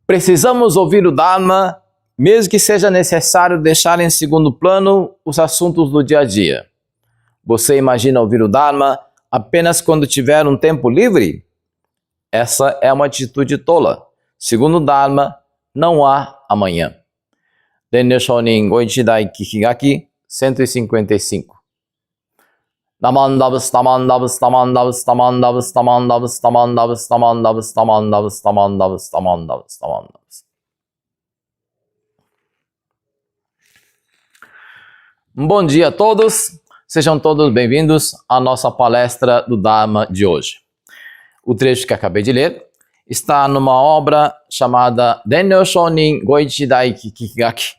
Precisamos ouvir o Dharma, mesmo que seja necessário deixar em segundo plano os assuntos do dia a dia. Você imagina ouvir o Dharma apenas quando tiver um tempo livre? Essa é uma atitude tola. Segundo o Dharma, não há amanhã. Dennyo Shonin Goichidai Kikigaki 155. Bom dia a todos, sejam todos bem-vindos à nossa palestra do Dharma de hoje. O trecho que acabei de ler está numa obra chamada Dennyo Shonin Goichidai Kikigaki,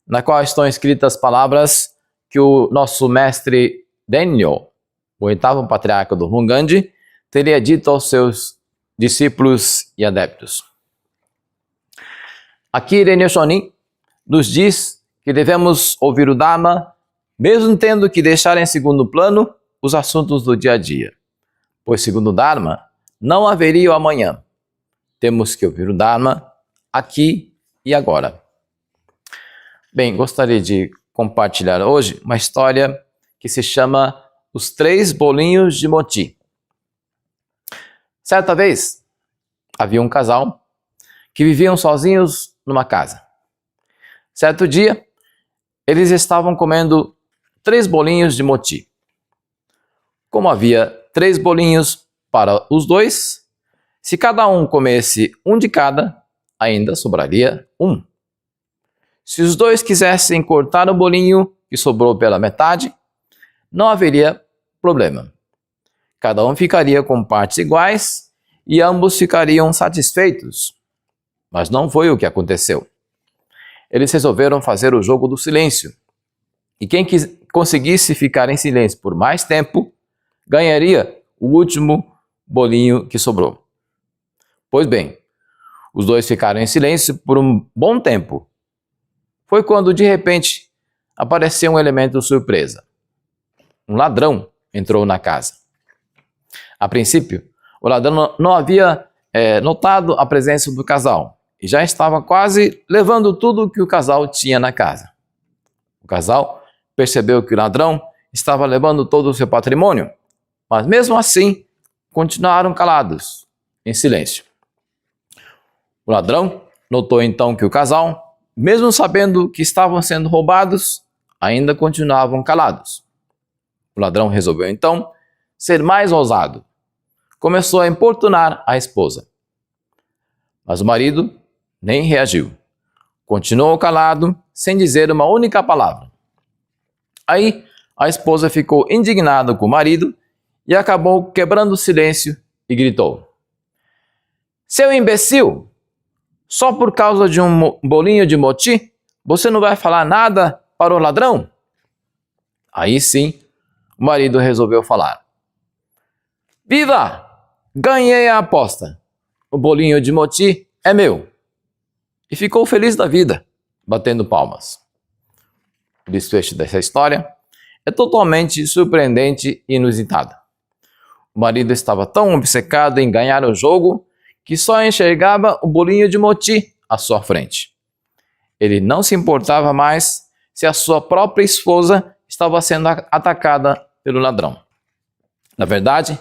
na qual estão escritas palavras que o nosso mestre Dennyo, o oitavo patriarca do Hongandi, teria dito aos seus discípulos e adeptos. Aqui Dennyo Shonin nos diz que devemos ouvir o Dharma, mesmo tendo que deixar em segundo plano os assuntos do dia a dia. Pois, segundo o Dharma, não haveria o amanhã. Temos que ouvir o Dharma aqui e agora. Bem, gostaria de compartilhar hoje uma história que se chama Os 3 Bolinhos de Moti. Certa vez, havia um casal que viviam sozinhos numa casa. Certo dia, eles estavam comendo 3 bolinhos de moti. Como havia 3 bolinhos para os dois, se cada um comesse um de cada, ainda sobraria um. Se os dois quisessem cortar o bolinho que sobrou pela metade, não haveria problema. Cada um ficaria com partes iguais e ambos ficariam satisfeitos. Mas não foi o que aconteceu. Eles resolveram fazer o jogo do silêncio. E quem conseguisse ficar em silêncio por mais tempo, ganharia o último bolinho que sobrou. Pois bem, os dois ficaram em silêncio por um bom tempo. Foi quando, de repente, apareceu um elemento surpresa. Um ladrão entrou na casa. A princípio, o ladrão não havia notado a presença do casal e já estava quase levando tudo que o casal tinha na casa. O casal percebeu que o ladrão estava levando todo o seu patrimônio, mas mesmo assim continuaram calados, em silêncio. O ladrão notou então que o casal, mesmo sabendo que estavam sendo roubados, ainda continuavam calados. O ladrão resolveu então ser mais ousado. Começou a importunar a esposa. Mas o marido nem reagiu. Continuou calado, sem dizer uma única palavra. Aí a esposa ficou indignada com o marido e acabou quebrando o silêncio e gritou: "Seu imbecil! Só por causa de um bolinho de moti, você não vai falar nada para o ladrão?" Aí sim, o marido resolveu falar: "Viva! Ganhei a aposta. O bolinho de moti é meu." E ficou feliz da vida, batendo palmas. O desfecho dessa história é totalmente surpreendente e inusitado. O marido estava tão obcecado em ganhar o jogo que só enxergava o bolinho de moti à sua frente. Ele não se importava mais se a sua própria esposa estava sendo atacada pelo ladrão. Na verdade,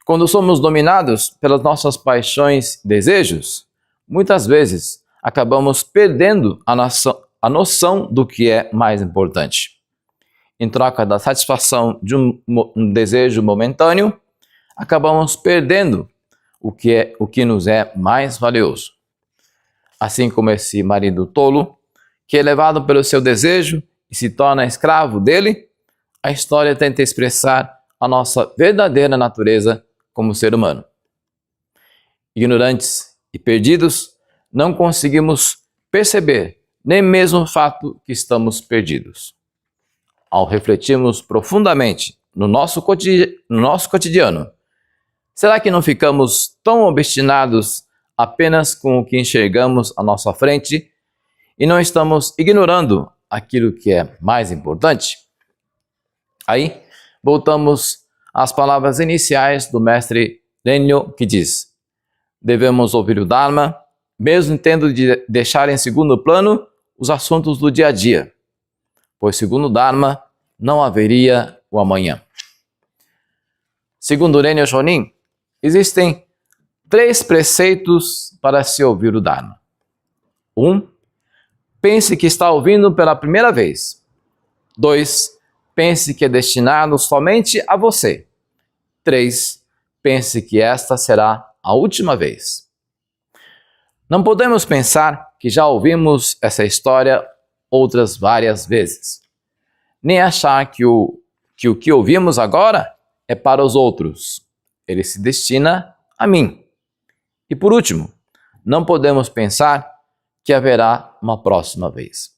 quando somos dominados pelas nossas paixões e desejos, muitas vezes acabamos perdendo a noção do que é mais importante. Em troca da satisfação de um desejo momentâneo, acabamos perdendo o que nos é mais valioso. Assim como esse marido tolo, que é levado pelo seu desejo e se torna escravo dele, a história tenta expressar a nossa verdadeira natureza como ser humano. Ignorantes e perdidos, não conseguimos perceber nem mesmo o fato que estamos perdidos. Ao refletirmos profundamente no nosso cotidiano, Será que não ficamos tão obstinados apenas com o que enxergamos à nossa frente e não estamos ignorando aquilo que é mais importante? Aí, voltamos às palavras iniciais do mestre Renyo, que diz: devemos ouvir o Dharma, mesmo tendo de deixar em segundo plano os assuntos do dia a dia, pois segundo o Dharma não haveria o amanhã. Segundo Renyo Shonin, existem 3 preceitos para se ouvir o Dharma. 1. Pense que está ouvindo pela primeira vez. 2. Pense que é destinado somente a você. 3. Pense que esta será a última vez. Não podemos pensar que já ouvimos essa história outras várias vezes, nem achar que o que ouvimos agora é para os outros. Ele se destina a mim. E por último, não podemos pensar que haverá uma próxima vez.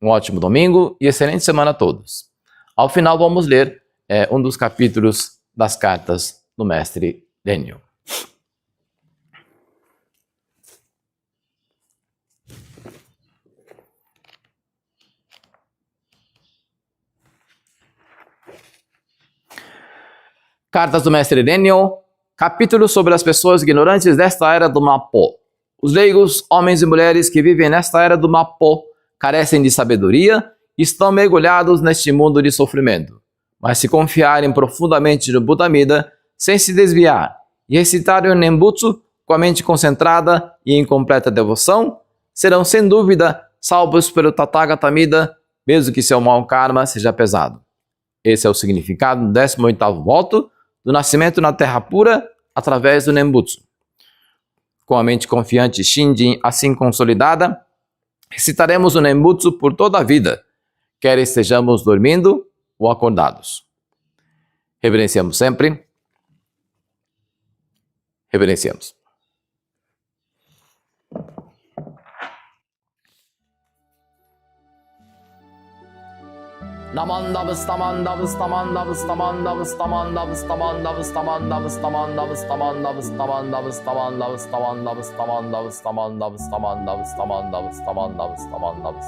Um ótimo domingo e excelente semana a todos. Ao final vamos ler um dos capítulos das cartas do mestre Renyo. Cartas do mestre Renyo, capítulo sobre as pessoas ignorantes desta era do Mappo. Os leigos, homens e mulheres que vivem nesta era do Mappo, carecem de sabedoria e estão mergulhados neste mundo de sofrimento. Mas se confiarem profundamente no Buddhamida, sem se desviar, e recitarem o Nembutsu com a mente concentrada e em completa devoção, serão sem dúvida salvos pelo Tathagatamida, mesmo que seu mau karma seja pesado. Esse é o significado do 18º voto do nascimento na terra pura através do Nembutsu. Com a mente confiante Shinjin assim consolidada, recitaremos o Nembutsu por toda a vida, quer estejamos dormindo ou acordados. Reverenciamos sempre. Reverenciamos. Namandavas tamandavas tamandavas tamandavas tamandavas tamandavas tamandavas tamandavas tamandavas tamandavas tamandavas tamandavas tamandavas tamandavas tamandavas tamandavas tamandavas tamandavas tamandavas